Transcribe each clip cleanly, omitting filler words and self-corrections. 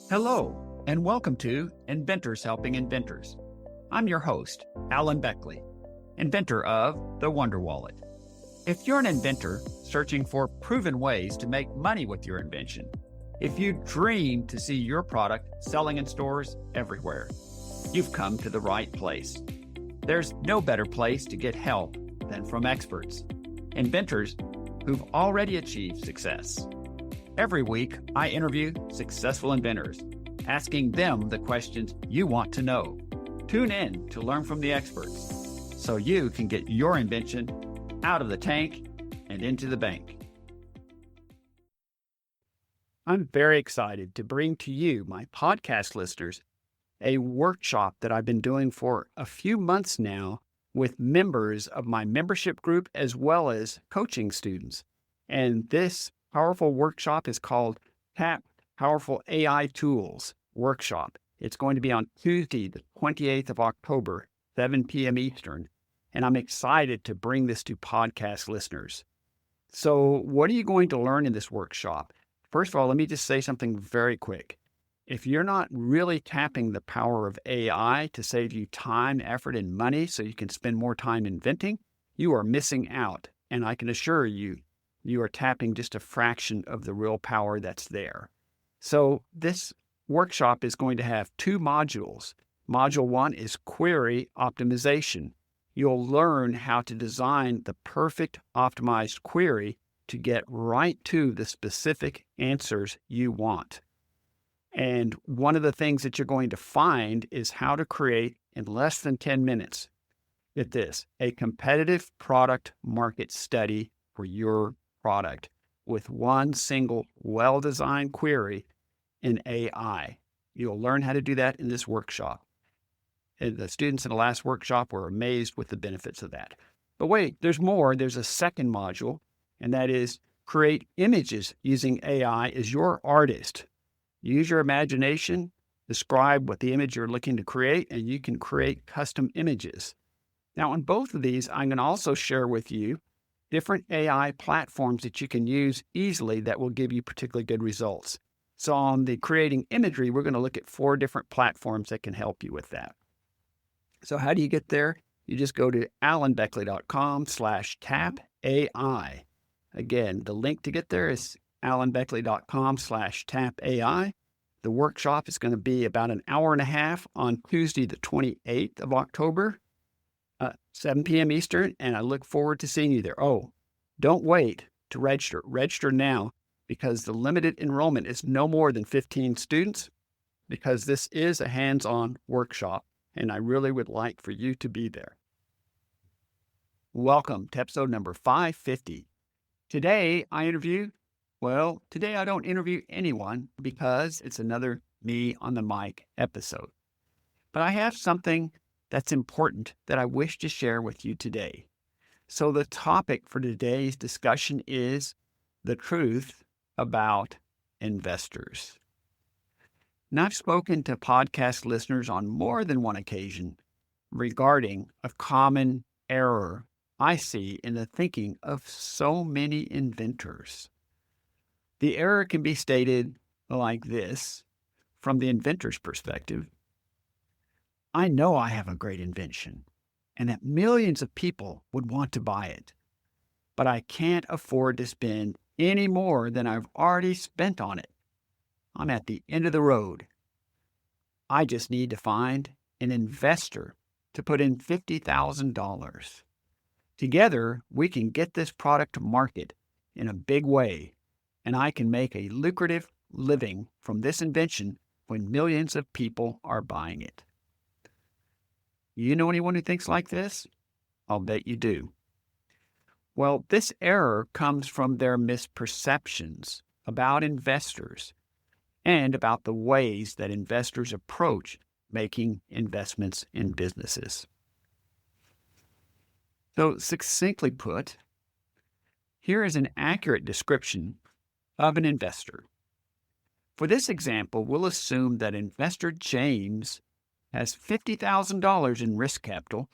Hello, and welcome to Inventors Helping Inventors. I'm your host, Alan Beckley, inventor of the Wonder Wallet. If you're an inventor searching for proven ways to make money with your invention, if you dream to see your product selling in stores everywhere, you've come to the right place. There's no better place to get help than from experts, inventors who've already achieved success. Every week, I interview successful inventors, asking them the questions you want to know. Tune in to learn from the experts so you can get your invention out of the tank and into the bank. I'm very excited to bring to you, my podcast listeners, a workshop that I've been doing for a few months now with members of my membership group as well as coaching students. And this powerful workshop is called Tap Powerful AI Tools Workshop. It's going to be on Tuesday, the 28th of October, 7 p.m. Eastern. And I'm excited to bring this to podcast listeners. So what are you going to learn in this workshop? First of all, let me just say something very quick. If you're not really tapping the power of AI to save you time, effort, and money so you can spend more time inventing, you are missing out. And I can assure you, you are tapping just a fraction of the real power that's there. So this workshop is going to have two modules. Module 1 is query optimization. You'll learn how to design the perfect optimized query to get right to the specific answers you want. And one of the things that you're going to find is how to create in less than 10 minutes, get this, a competitive product market study for your product with one single well-designed query in AI. You'll learn how to do that in this workshop. And the students in the last workshop were amazed with the benefits of that. But wait, there's more. There's a second module, and that is create images using AI as your artist. Use your imagination, describe what the image you're looking to create, and you can create custom images. Now, on both of these, I'm going to also share with you different AI platforms that you can use easily that will give you particularly good results. So on the creating imagery, we're going to look at 4 different platforms that can help you with that. So how do you get there? You just go to alanbeckley.com/tapai. Again, the link to get there is alanbeckley.com/tapai. The workshop is going to be about an hour and a half on Tuesday, the 28th of October. 7 p.m. Eastern, and I look forward to seeing you there. Oh, don't wait to register. Register now because the limited enrollment is no more than 15 students because this is a hands-on workshop, and I really would like for you to be there. Welcome to episode number 550. Today I don't interview anyone because it's another me on the mic episode. But I have something that's important that I wish to share with you today. So the topic for today's discussion is the truth about investors. Now, I've spoken to podcast listeners on more than one occasion regarding a common error I see in the thinking of so many inventors. The error can be stated like this from the inventor's perspective. I know I have a great invention and that millions of people would want to buy it, but I can't afford to spend any more than I've already spent on it. I'm at the end of the road. I just need to find an investor to put in $50,000. Together, we can get this product to market in a big way, and I can make a lucrative living from this invention when millions of people are buying it. You know anyone who thinks like this? I'll bet you do. Well, this error comes from their misperceptions about investors and about the ways that investors approach making investments in businesses. So, succinctly put, here is an accurate description of an investor. For this example, we'll assume that investor James has $50,000 in risk capital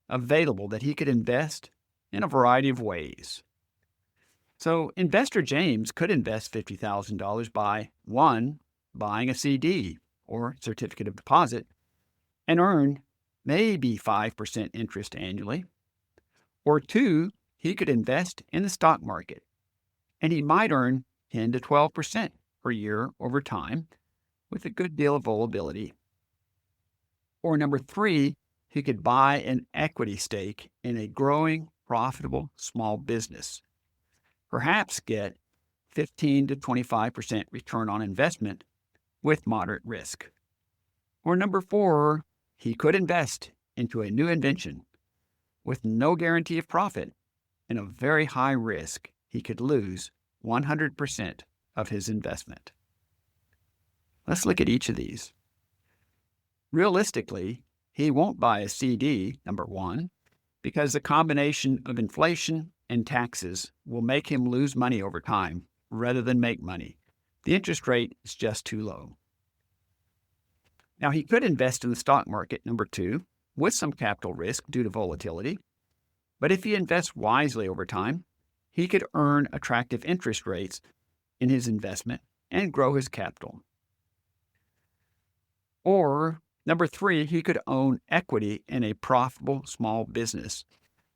available that he could invest in a variety of ways. So investor James could invest $50,000 by 1, buying a CD or certificate of deposit and earn maybe 5% interest annually. Or 2, he could invest in the stock market and he might earn 10 to 12% per year over time with a good deal of volatility. Or number 3, he could buy an equity stake in a growing, profitable small business, perhaps get 15 to 25% return on investment with moderate risk. Or number 4, he could invest into a new invention with no guarantee of profit and a very high risk he could lose 100% of his investment. Let's look at each of these. Realistically, he won't buy a CD, number 1, because the combination of inflation and taxes will make him lose money over time rather than make money. The interest rate is just too low. Now, he could invest in the stock market, number 2, with some capital risk due to volatility. But if he invests wisely over time, he could earn attractive interest rates in his investment and grow his capital. Or number 3, he could own equity in a profitable small business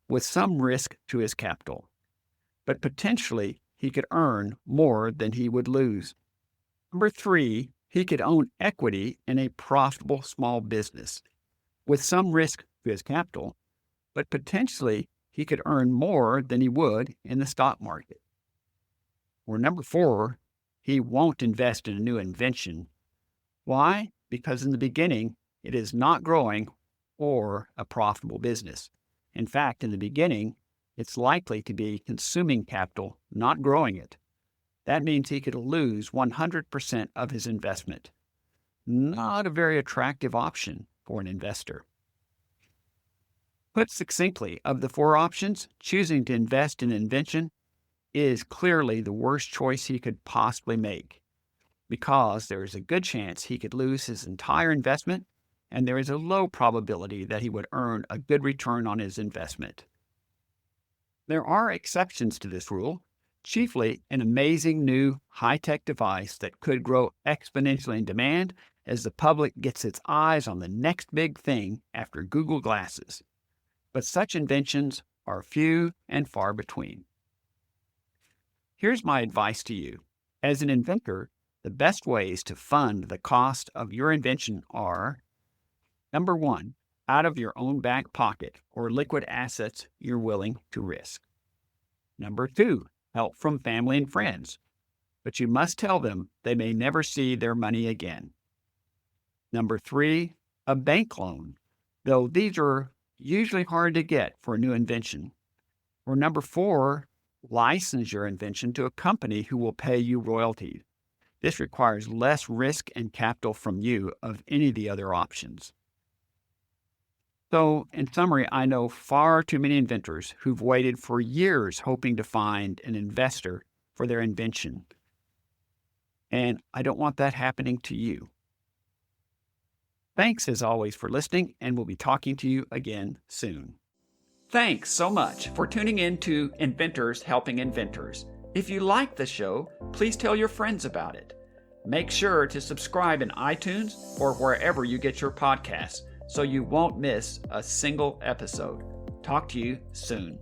with some risk to his capital, but potentially he could earn more than he would lose. Number 3, he could own equity in a profitable small business with some risk to his capital, but potentially he could earn more than he would in the stock market. Or number 4, he won't invest in a new invention. Why? Because in the beginning, it is not growing or a profitable business. In fact, in the beginning, it's likely to be consuming capital, not growing it. That means he could lose 100% of his investment. Not a very attractive option for an investor. Put succinctly, of the 4 options, choosing to invest in an invention is clearly the worst choice he could possibly make, because there is a good chance he could lose his entire investment, and there is a low probability that he would earn a good return on his investment. There are exceptions to this rule, chiefly an amazing new high-tech device that could grow exponentially in demand as the public gets its eyes on the next big thing after Google Glasses. But such inventions are few and far between. Here's my advice to you. As an inventor, the best ways to fund the cost of your invention are: number 1, out of your own back pocket or liquid assets you're willing to risk. Number 2, help from family and friends, but you must tell them they may never see their money again. Number 3, a bank loan, though these are usually hard to get for a new invention. Or number 4, license your invention to a company who will pay you royalties. This requires less risk and capital from you of any of the other options. So, in summary, I know far too many inventors who've waited for years hoping to find an investor for their invention. And I don't want that happening to you. Thanks as always for listening, and we'll be talking to you again soon. Thanks so much for tuning in to Inventors Helping Inventors. If you like the show, please tell your friends about it. Make sure to subscribe in iTunes or wherever you get your podcasts so you won't miss a single episode. Talk to you soon.